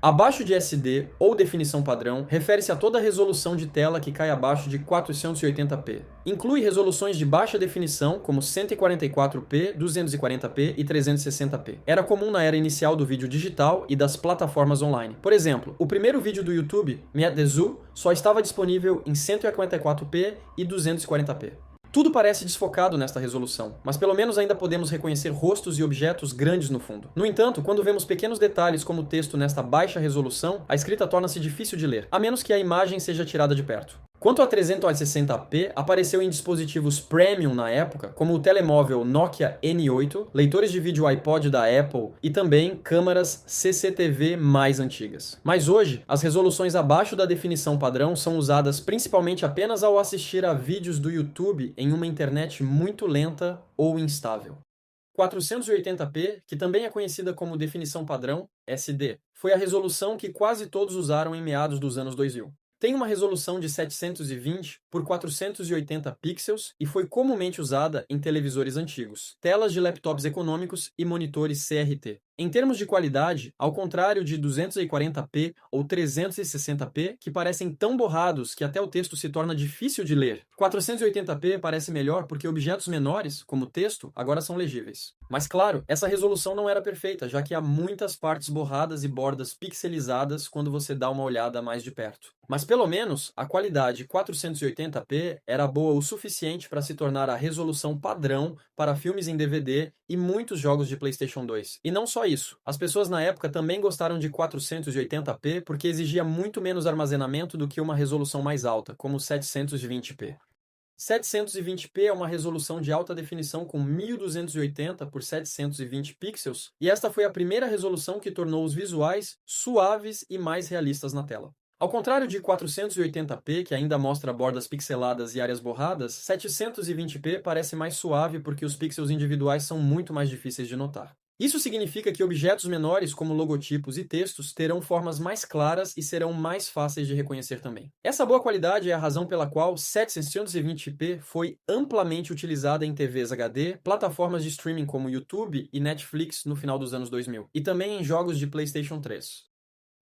Abaixo de SD, ou definição padrão, refere-se a toda resolução de tela que cai abaixo de 480p. Inclui resoluções de baixa definição, como 144p, 240p e 360p. Era comum na era inicial do vídeo digital e das plataformas online. Por exemplo, o primeiro vídeo do YouTube, Meet the Zoo, só estava disponível em 144p e 240p. Tudo parece desfocado nesta resolução, mas pelo menos ainda podemos reconhecer rostos e objetos grandes no fundo. No entanto, quando vemos pequenos detalhes como o texto nesta baixa resolução, a escrita torna-se difícil de ler, a menos que a imagem seja tirada de perto. Quanto a 360p, apareceu em dispositivos premium na época, como o telemóvel Nokia N8, leitores de vídeo iPod da Apple e também câmeras CCTV mais antigas. Mas hoje, as resoluções abaixo da definição padrão são usadas principalmente apenas ao assistir a vídeos do YouTube em uma internet muito lenta ou instável. 480p, que também é conhecida como definição padrão, SD, foi a resolução que quase todos usaram em meados dos anos 2000. Tem uma resolução de 720 por 480 pixels e foi comumente usada em televisores antigos, telas de laptops econômicos e monitores CRT. Em termos de qualidade, ao contrário de 240p ou 360p, que parecem tão borrados que até o texto se torna difícil de ler, 480p parece melhor porque objetos menores, como texto, agora são legíveis. Mas claro, essa resolução não era perfeita, já que há muitas partes borradas e bordas pixelizadas quando você dá uma olhada mais de perto. Mas pelo menos, a qualidade 480p era boa o suficiente para se tornar a resolução padrão para filmes em DVD e muitos jogos de PlayStation 2. E não só isso, as pessoas na época também gostaram de 480p porque exigia muito menos armazenamento do que uma resolução mais alta, como 720p. 720p é uma resolução de alta definição com 1280 por 720 pixels, e esta foi a primeira resolução que tornou os visuais suaves e mais realistas na tela. Ao contrário de 480p, que ainda mostra bordas pixeladas e áreas borradas, 720p parece mais suave porque os pixels individuais são muito mais difíceis de notar. Isso significa que objetos menores, como logotipos e textos, terão formas mais claras e serão mais fáceis de reconhecer também. Essa boa qualidade é a razão pela qual 720p foi amplamente utilizada em TVs HD, plataformas de streaming como YouTube e Netflix no final dos anos 2000, e também em jogos de PlayStation 3.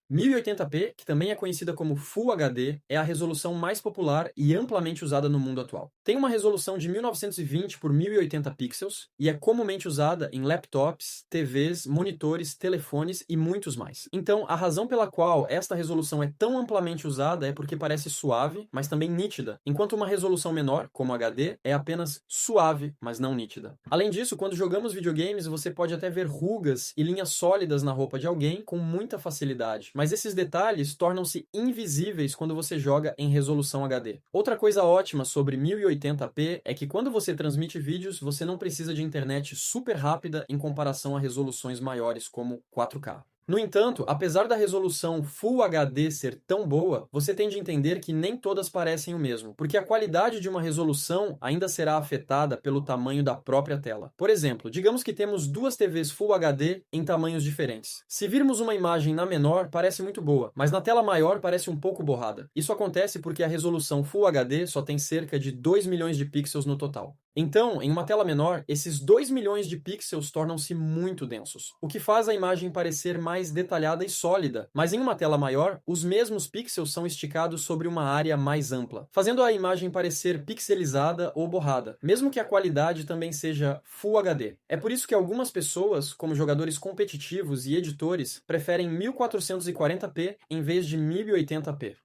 1080p, que também é conhecida como Full HD, é a resolução mais popular e amplamente usada no mundo atual. Tem uma resolução de 1920 por 1080 pixels e é comumente usada em laptops, TVs, monitores, telefones e muitos mais. Então, a razão pela qual esta resolução é tão amplamente usada é porque parece suave, mas também nítida, enquanto uma resolução menor, como HD, é apenas suave, mas não nítida. Além disso, quando jogamos videogames, você pode até ver rugas e linhas sólidas na roupa de alguém com muita facilidade. Mas esses detalhes tornam-se invisíveis quando você joga em resolução HD. Outra coisa ótima sobre 1080p é que quando você transmite vídeos, você não precisa de internet super rápida em comparação a resoluções maiores como 4K. No entanto, apesar da resolução Full HD ser tão boa, você tem de entender que nem todas parecem o mesmo, porque a qualidade de uma resolução ainda será afetada pelo tamanho da própria tela. Por exemplo, digamos que temos duas TVs Full HD em tamanhos diferentes. Se virmos uma imagem na menor, parece muito boa, mas na tela maior parece um pouco borrada. Isso acontece porque a resolução Full HD só tem cerca de 2 milhões de pixels no total. Então, em uma tela menor, esses 2 milhões de pixels tornam-se muito densos, o que faz a imagem parecer mais detalhada e sólida, mas em uma tela maior, os mesmos pixels são esticados sobre uma área mais ampla, fazendo a imagem parecer pixelizada ou borrada, mesmo que a qualidade também seja Full HD. É por isso que algumas pessoas, como jogadores competitivos e editores, preferem 1440p em vez de 1080p.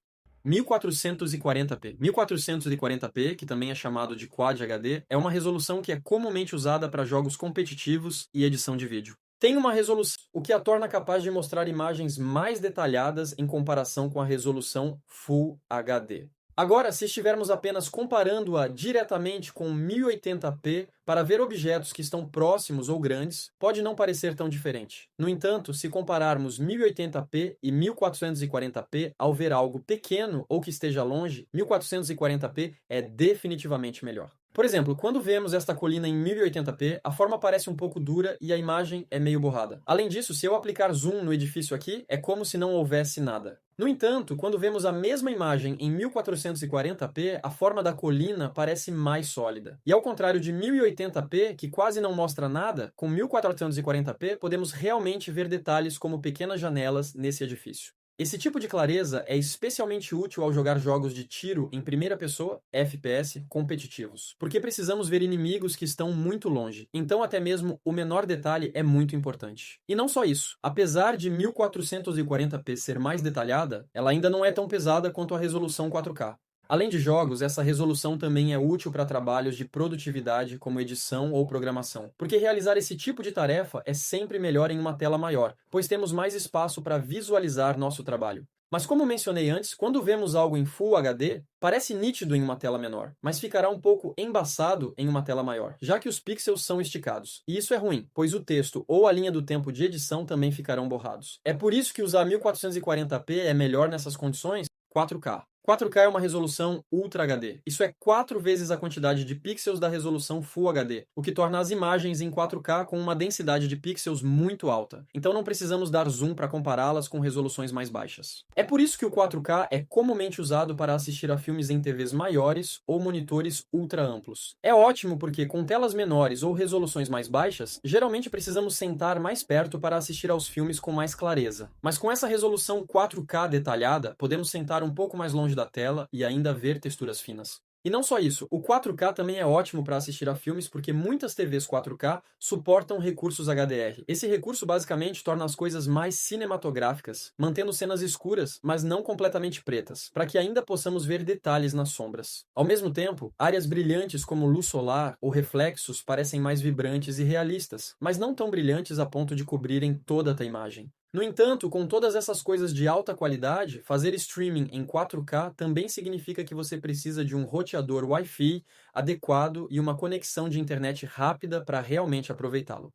1440p. 1440p, que também é chamado de Quad HD, é uma resolução que é comumente usada para jogos competitivos e edição de vídeo. Tem uma resolução, o que a torna capaz de mostrar imagens mais detalhadas em comparação com a resolução Full HD. Agora, se estivermos apenas comparando-a diretamente com 1080p, para ver objetos que estão próximos ou grandes, pode não parecer tão diferente. No entanto, se compararmos 1080p e 1440p, ao ver algo pequeno ou que esteja longe, 1440p é definitivamente melhor. Por exemplo, quando vemos esta colina em 1080p, a forma parece um pouco dura e a imagem é meio borrada. Além disso, se eu aplicar zoom no edifício aqui, é como se não houvesse nada. No entanto, quando vemos a mesma imagem em 1440p, a forma da colina parece mais sólida. E ao contrário de 1080p, que quase não mostra nada, com 1440p podemos realmente ver detalhes como pequenas janelas nesse edifício. Esse tipo de clareza é especialmente útil ao jogar jogos de tiro em primeira pessoa, FPS, competitivos, porque precisamos ver inimigos que estão muito longe, então até mesmo o menor detalhe é muito importante. E não só isso, apesar de 1440p ser mais detalhada, ela ainda não é tão pesada quanto a resolução 4K. Além de jogos, essa resolução também é útil para trabalhos de produtividade como edição ou programação, porque realizar esse tipo de tarefa é sempre melhor em uma tela maior, pois temos mais espaço para visualizar nosso trabalho. Mas como mencionei antes, quando vemos algo em Full HD, parece nítido em uma tela menor, mas ficará um pouco embaçado em uma tela maior, já que os pixels são esticados. E isso é ruim, pois o texto ou a linha do tempo de edição também ficarão borrados. É por isso que usar 1440p é melhor nessas condições 4K. 4K é uma resolução Ultra HD. Isso é 4 vezes a quantidade de pixels da resolução Full HD, o que torna as imagens em 4K com uma densidade de pixels muito alta. Então não precisamos dar zoom para compará-las com resoluções mais baixas. É por isso que o 4K é comumente usado para assistir a filmes em TVs maiores ou monitores ultra amplos. É ótimo porque com telas menores ou resoluções mais baixas, geralmente precisamos sentar mais perto para assistir aos filmes com mais clareza. Mas com essa resolução 4K detalhada, podemos sentar um pouco mais longe da tela e ainda ver texturas finas. E não só isso, o 4K também é ótimo para assistir a filmes porque muitas TVs 4K suportam recursos HDR. Esse recurso basicamente torna as coisas mais cinematográficas, mantendo cenas escuras, mas não completamente pretas, para que ainda possamos ver detalhes nas sombras. Ao mesmo tempo, áreas brilhantes como luz solar ou reflexos parecem mais vibrantes e realistas, mas não tão brilhantes a ponto de cobrirem toda a imagem. No entanto, com todas essas coisas de alta qualidade, fazer streaming em 4K também significa que você precisa de um roteador Wi-Fi adequado e uma conexão de internet rápida para realmente aproveitá-lo.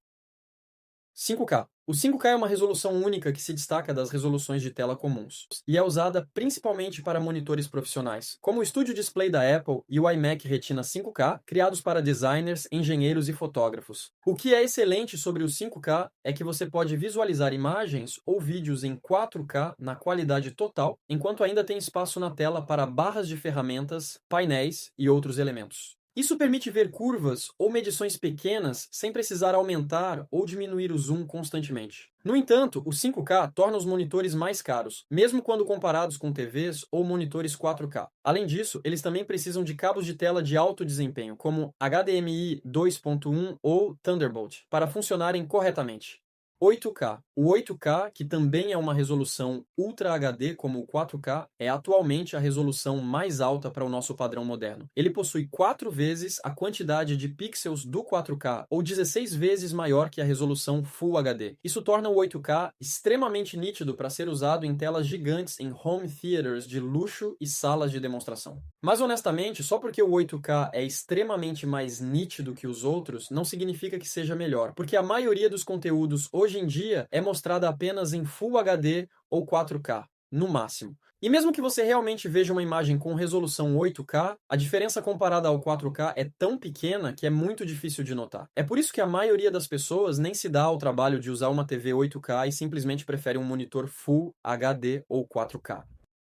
5K. O 5K é uma resolução única que se destaca das resoluções de tela comuns e é usada principalmente para monitores profissionais, como o Studio Display da Apple e o iMac Retina 5K, criados para designers, engenheiros e fotógrafos. O que é excelente sobre o 5K é que você pode visualizar imagens ou vídeos em 4K na qualidade total, enquanto ainda tem espaço na tela para barras de ferramentas, painéis e outros elementos. Isso permite ver curvas ou medições pequenas sem precisar aumentar ou diminuir o zoom constantemente. No entanto, o 5K torna os monitores mais caros, mesmo quando comparados com TVs ou monitores 4K. Além disso, eles também precisam de cabos de tela de alto desempenho, como HDMI 2.1 ou Thunderbolt, para funcionarem corretamente. 8K. O 8K, que também é uma resolução Ultra HD como o 4K, é atualmente a resolução mais alta para o nosso padrão moderno. Ele possui 4 vezes a quantidade de pixels do 4K, ou 16 vezes maior que a resolução Full HD. Isso torna o 8K extremamente nítido para ser usado em telas gigantes em home theaters de luxo e salas de demonstração. Mas honestamente, só porque o 8K é extremamente mais nítido que os outros, não significa que seja melhor, porque a maioria dos conteúdos hoje em dia é mostrada apenas em Full HD ou 4K, no máximo. E mesmo que você realmente veja uma imagem com resolução 8K, a diferença comparada ao 4K é tão pequena que é muito difícil de notar. É por isso que a maioria das pessoas nem se dá ao trabalho de usar uma TV 8K e simplesmente prefere um monitor Full HD ou 4K.